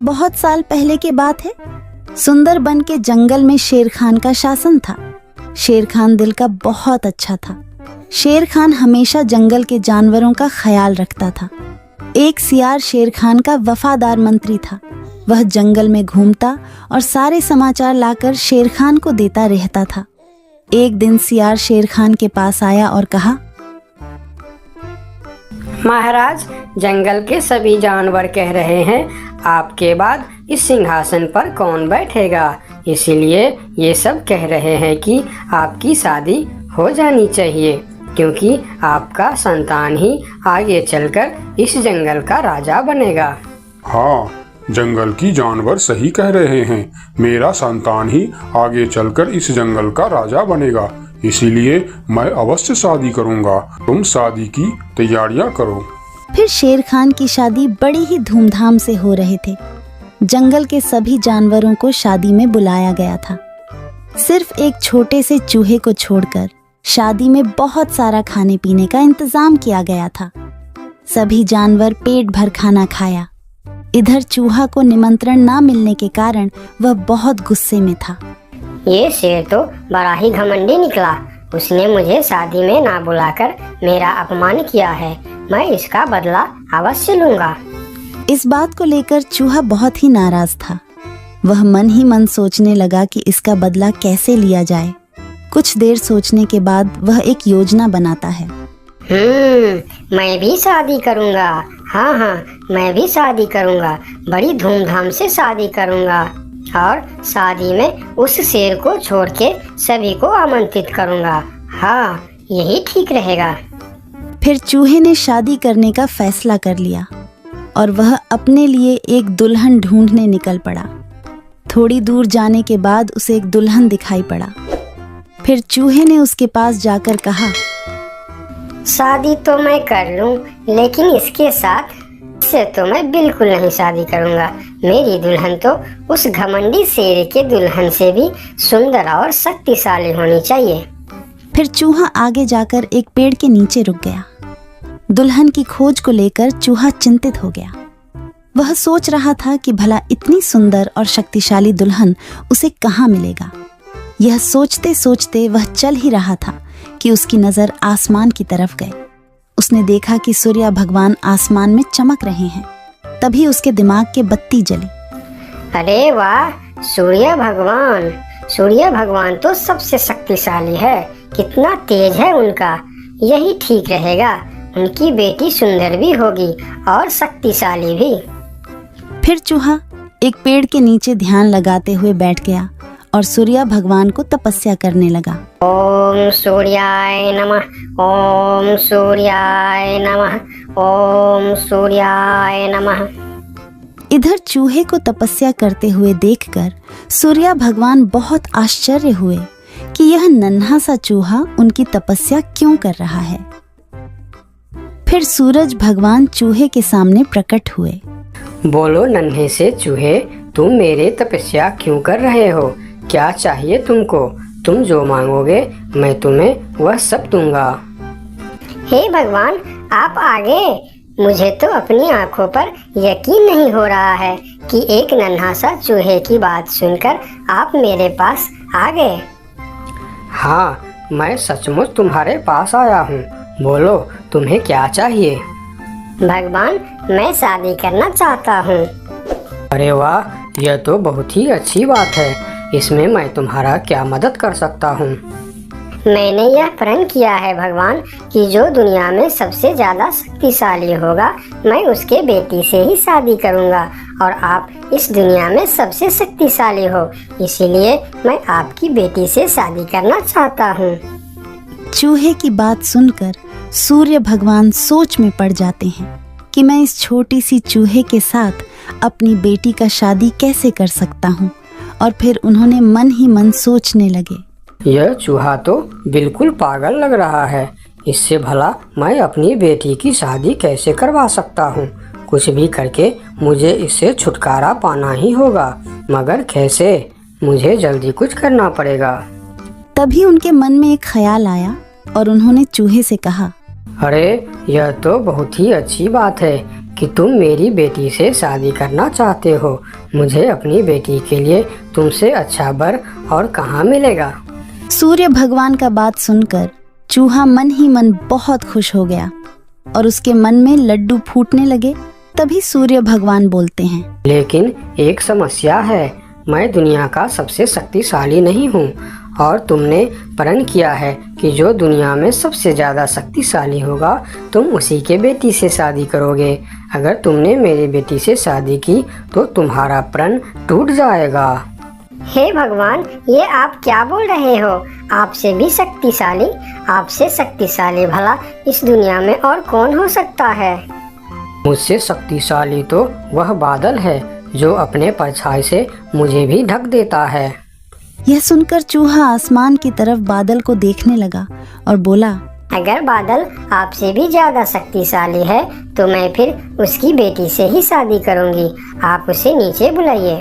बहुत साल पहले की बात है। सुंदरबन के जंगल में शेर खान का शासन था। शेर खान दिल का बहुत अच्छा था। शेर खान हमेशा जंगल के जानवरों का ख्याल रखता था। एक सियार शेर खान का वफादार मंत्री था। वह जंगल में घूमता और सारे समाचार लाकर शेर खान को देता रहता था। एक दिन सियार शेर खान के पास आया और कहा, महाराज, जंगल के सभी जानवर कह रहे हैं आपके बाद इस सिंहासन पर कौन बैठेगा। इसीलिए ये सब कह रहे हैं कि आपकी शादी हो जानी चाहिए, क्योंकि आपका संतान ही आगे चलकर इस जंगल का राजा बनेगा। हाँ, जंगल की जानवर सही कह रहे हैं। मेरा संतान ही आगे चलकर इस जंगल का राजा बनेगा। इसीलिए मैं अवश्य शादी करूंगा। तुम शादी की तैयारियां करो। फिर शेर खान की शादी बड़ी ही धूमधाम से हो रहे थे। जंगल के सभी जानवरों को शादी में बुलाया गया था। सिर्फ एक छोटे से चूहे को छोड़कर शादी में बहुत सारा खाने पीने का इंतजाम किया गया था। सभी जानवर पेट भर खाना खाया। इधर चूहा को निमंत्रण ना मिलने के कारण वह बहुत गुस्से में था। ये शेर तो बड़ा ही घमंडी निकला। उसने मुझे शादी में ना बुलाकर मेरा अपमान किया है। मैं इसका बदला अवश्य लूंगा। इस बात को लेकर चूहा बहुत ही नाराज था। वह मन ही मन सोचने लगा कि इसका बदला कैसे लिया जाए। कुछ देर सोचने के बाद वह एक योजना बनाता है। मैं भी शादी करूंगा। हाँ, मैं भी शादी करूंगा। बड़ी धूमधाम से शादी करूंगा और शादी में उस शेर को छोड़ के सभी को आमंत्रित करूंगा। हाँ, यही ठीक रहेगा। फिर चूहे ने शादी करने का फैसला कर लिया और वह अपने लिए एक दुल्हन ढूंढने निकल पड़ा। थोड़ी दूर जाने के बाद उसे एक दुल्हन दिखाई पड़ा। फिर चूहे ने उसके पास जाकर कहा, शादी तो मैं कर लूं, लेकिन इसके साथ से तो मैं बिल्कुल नहीं शादी करूंगा। मेरी दुल्हन तो उस घमंडी शेर के दुल्हन से भी सुंदर और शक्तिशाली होनी चाहिए। फिर चूहा आगे जाकर एक पेड़ के नीचे रुक गया। दुल्हन की खोज को लेकर चूहा चिंतित हो गया। वह सोच रहा था कि भला इतनी सुंदर और शक्तिशाली दुल्हन उसे कहाँ मिलेगा। यह सोचते सोचते वह चल ही रहा था कि उसकी नजर आसमान की तरफ गई। उसने देखा कि सूर्य भगवान आसमान में चमक रहे हैं। तभी उसके दिमाग के बत्ती जली। अरे वाह, सूर्य भगवान तो सबसे शक्तिशाली है। कितना तेज है उनका। यही ठीक रहेगा। उनकी बेटी सुंदर भी होगी और शक्तिशाली भी। फिर चूहा एक पेड़ के नीचे ध्यान लगाते हुए बैठ गया और सूर्य भगवान को तपस्या करने लगा। ओम सूर्याय नमः, ओम सूर्याय नमः, ओम सूर्याय नमः। इधर चूहे को तपस्या करते हुए देखकर सूर्य भगवान बहुत आश्चर्य हुए कि यह नन्हा सा चूहा उनकी तपस्या क्यों कर रहा है। फिर सूरज भगवान चूहे के सामने प्रकट हुए। बोलो नन्हे से चूहे, तुम मेरे तपस्या क्यों कर रहे हो? क्या चाहिए तुमको? तुम जो मांगोगे मैं तुम्हें वह सब दूंगा। हे भगवान, आप आगे। मुझे तो अपनी आंखों पर यकीन नहीं हो रहा है कि एक नन्हा सा चूहे की बात सुनकर आप मेरे पास आ गए। हाँ, मैं सचमुच तुम्हारे पास आया हूँ। बोलो तुम्हें क्या चाहिए? भगवान, मैं शादी करना चाहता हूँ। अरे वाह, यह तो बहुत ही अच्छी बात है। इसमें मैं तुम्हारा क्या मदद कर सकता हूँ? मैंने यह प्रण किया है भगवान कि जो दुनिया में सबसे ज्यादा शक्तिशाली होगा मैं उसके बेटी से ही शादी करूँगा और आप इस दुनिया में सबसे शक्तिशाली हो। इसीलिए मैं आपकी बेटी से शादी करना चाहता हूँ। चूहे की बात सुनकर सूर्य भगवान सोच में पड़ जाते हैं कि मैं इस छोटी सी चूहे के साथ अपनी बेटी का शादी कैसे कर सकता हूँ। और फिर उन्होंने मन ही मन सोचने लगे, यह चूहा तो बिल्कुल पागल लग रहा है। इससे भला मैं अपनी बेटी की शादी कैसे करवा सकता हूँ? कुछ भी करके मुझे इससे छुटकारा पाना ही होगा, मगर कैसे? मुझे जल्दी कुछ करना पड़ेगा। तभी उनके मन में एक ख्याल आया और उन्होंने चूहे से कहा, अरे यह तो बहुत ही अच्छी बात है। कि तुम मेरी बेटी से शादी करना चाहते हो। मुझे अपनी बेटी के लिए तुमसे अच्छा वर और कहाँ मिलेगा। सूर्य भगवान का बात सुनकर चूहा मन ही मन बहुत खुश हो गया और उसके मन में लड्डू फूटने लगे। तभी सूर्य भगवान बोलते हैं, लेकिन एक समस्या है, मैं दुनिया का सबसे शक्तिशाली नहीं हूँ और तुमने प्रण किया है कि जो दुनिया में सबसे ज़्यादा शक्तिशाली होगा तुम उसी के बेटी से शादी करोगे। अगर तुमने मेरी बेटी से शादी की तो तुम्हारा प्रण टूट जाएगा। हे भगवान, ये आप क्या बोल रहे हो? आपसे भी शक्तिशाली? आपसे शक्तिशाली भला इस दुनिया में और कौन हो सकता है? मुझसे शक्तिशाली तो वह बादल है जो अपने परछाई से मुझे भी ढक देता है। यह सुनकर चूहा आसमान की तरफ बादल को देखने लगा और बोला, अगर बादल आपसे भी ज्यादा शक्तिशाली है तो मैं फिर उसकी बेटी से ही शादी करूंगी। आप उसे नीचे बुलाइए।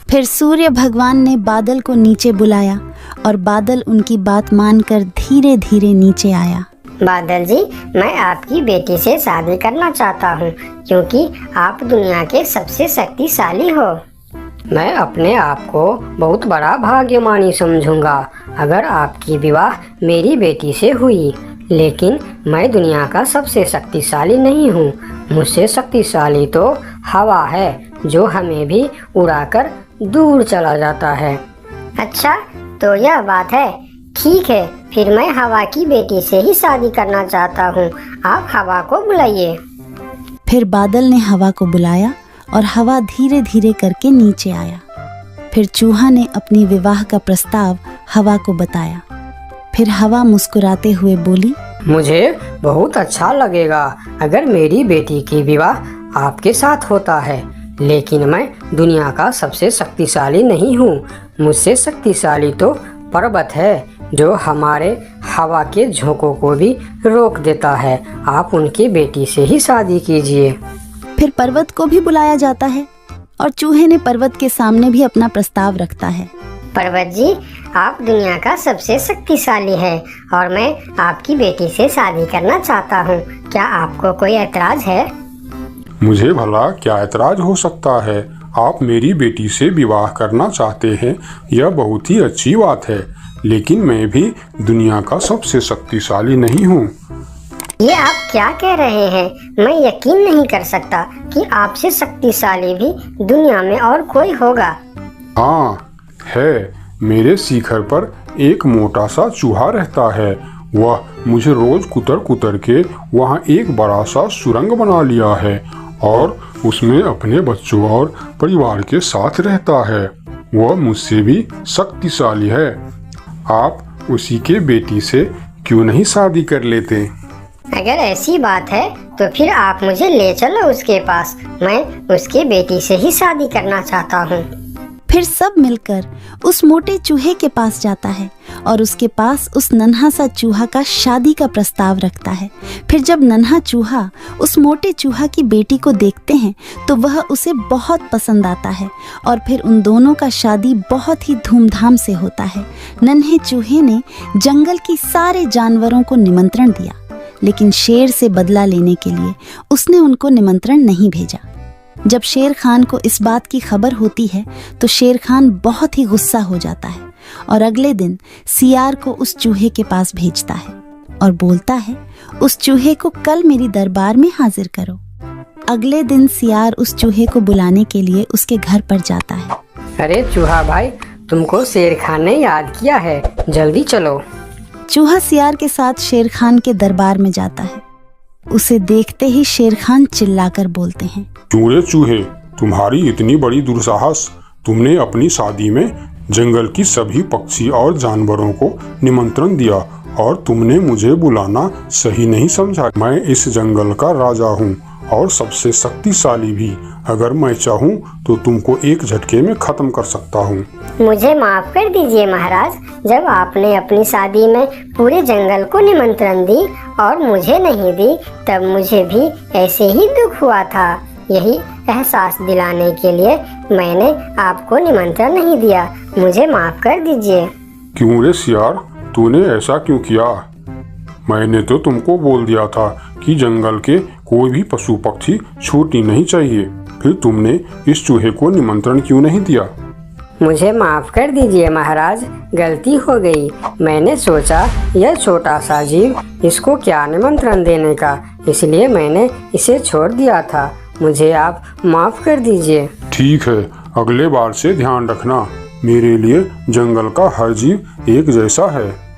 फिर सूर्य भगवान ने बादल को नीचे बुलाया और बादल उनकी बात मानकर धीरे धीरे नीचे आया। बादल जी, मैं आपकी बेटी से शादी करना चाहता हूँ क्योंकि आप दुनिया के सबसे शक्तिशाली हो। मैं अपने आप को बहुत बड़ा भाग्यमानी समझूंगा अगर आपकी विवाह मेरी बेटी से हुई, लेकिन मैं दुनिया का सबसे शक्तिशाली नहीं हूँ। मुझसे शक्तिशाली तो हवा है जो हमें भी उड़ाकर दूर चला जाता है। अच्छा, तो यह बात है। ठीक है, फिर मैं हवा की बेटी से ही शादी करना चाहता हूँ। आप हवा को बुलाइए। फिर बादल ने हवा को बुलाया और हवा धीरे धीरे करके नीचे आया। फिर चूहा ने अपनी विवाह का प्रस्ताव हवा को बताया। फिर हवा मुस्कुराते हुए बोली, मुझे बहुत अच्छा लगेगा अगर मेरी बेटी की विवाह आपके साथ होता है, लेकिन मैं दुनिया का सबसे शक्तिशाली नहीं हूँ। मुझसे शक्तिशाली तो पर्वत है जो हमारे हवा के झोंकों को भी रोक देता है। आप उनकी बेटी से ही शादी कीजिए। फिर पर्वत को भी बुलाया जाता है और चूहे ने पर्वत के सामने भी अपना प्रस्ताव रखता है। पर्वत जी, आप दुनिया का सबसे शक्तिशाली है और मैं आपकी बेटी से शादी करना चाहता हूँ। क्या आपको कोई ऐतराज है? मुझे भला क्या ऐतराज हो सकता है? आप मेरी बेटी से विवाह करना चाहते हैं, यह बहुत ही अच्छी बात है, लेकिन मैं भी दुनिया का सबसे शक्तिशाली नहीं हूँ। ये आप क्या कह रहे हैं? मैं यकीन नहीं कर सकता कि आपसे शक्तिशाली भी दुनिया में और कोई होगा। हाँ है, मेरे शिखर पर एक मोटा सा चूहा रहता है। वह मुझे रोज कुतर कुतर के वहाँ एक बड़ा सा सुरंग बना लिया है और उसमें अपने बच्चों और परिवार के साथ रहता है। वह मुझसे भी शक्तिशाली है। आप उसी के बेटी से क्यों नहीं शादी कर लेते? अगर ऐसी बात है तो फिर आप मुझे ले चलो उसके पास। मैं उसके बेटी से ही शादी करना चाहता हूँ। फिर सब मिलकर उस मोटे चूहे के पास जाता है और उसके पास उस नन्हा सा चूहा का शादी का प्रस्ताव रखता है। फिर जब नन्हा चूहा उस मोटे चूहा की बेटी को देखते हैं तो वह उसे बहुत पसंद आता है और फिर उन दोनों का शादी बहुत ही धूमधाम से होता है। नन्हे चूहे ने जंगल की सारे जानवरों को निमंत्रण दिया, लेकिन शेर से बदला लेने के लिए उसने उनको निमंत्रण नहीं भेजा। जब शेर खान को इस बात की खबर होती है तो शेर खान बहुत ही गुस्सा हो जाता है और अगले दिन सियार को उस चूहे के पास भेजता है और बोलता है, उस चूहे को कल मेरी दरबार में हाजिर करो। अगले दिन सियार उस चूहे को बुलाने के लिए उसके घर पर जाता है। अरे चूहा भाई, तुमको शेर खान ने याद किया है, जल्दी चलो। चूहा सियार के साथ शेर खान के दरबार में जाता है। उसे देखते ही शेर खान चिल्लाकर बोलते हैं, क्यों रे चूहे, तुम्हारी इतनी बड़ी दुस्साहस? तुमने अपनी शादी में जंगल की सभी पक्षी और जानवरों को निमंत्रण दिया और तुमने मुझे बुलाना सही नहीं समझा। मैं इस जंगल का राजा हूँ और सबसे शक्तिशाली भी। अगर मैं चाहूँ तो तुमको एक झटके में खत्म कर सकता हूँ। मुझे माफ कर दीजिए महाराज, जब आपने अपनी शादी में पूरे जंगल को निमंत्रण दी और मुझे नहीं दी तब मुझे भी ऐसे ही दुख हुआ था। यही एहसास दिलाने के लिए मैंने आपको निमंत्रण नहीं दिया। मुझे माफ कर दीजिए। क्यों रे सियार, तूने ऐसा क्यों किया? मैंने तो तुमको बोल दिया था कि जंगल के कोई भी पशु पक्षी छूटनी नहीं चाहिए। फिर तुमने इस चूहे को निमंत्रण क्यों नहीं दिया? मुझे माफ कर दीजिए महाराज, गलती हो गई। मैंने सोचा यह छोटा सा जीव, इसको क्या निमंत्रण देने का, इसलिए मैंने इसे छोड़ दिया था। मुझे आप माफ कर दीजिए। ठीक है, अगले बार से ध्यान रखना। मेरे लिए जंगल का हर जीव एक जैसा है।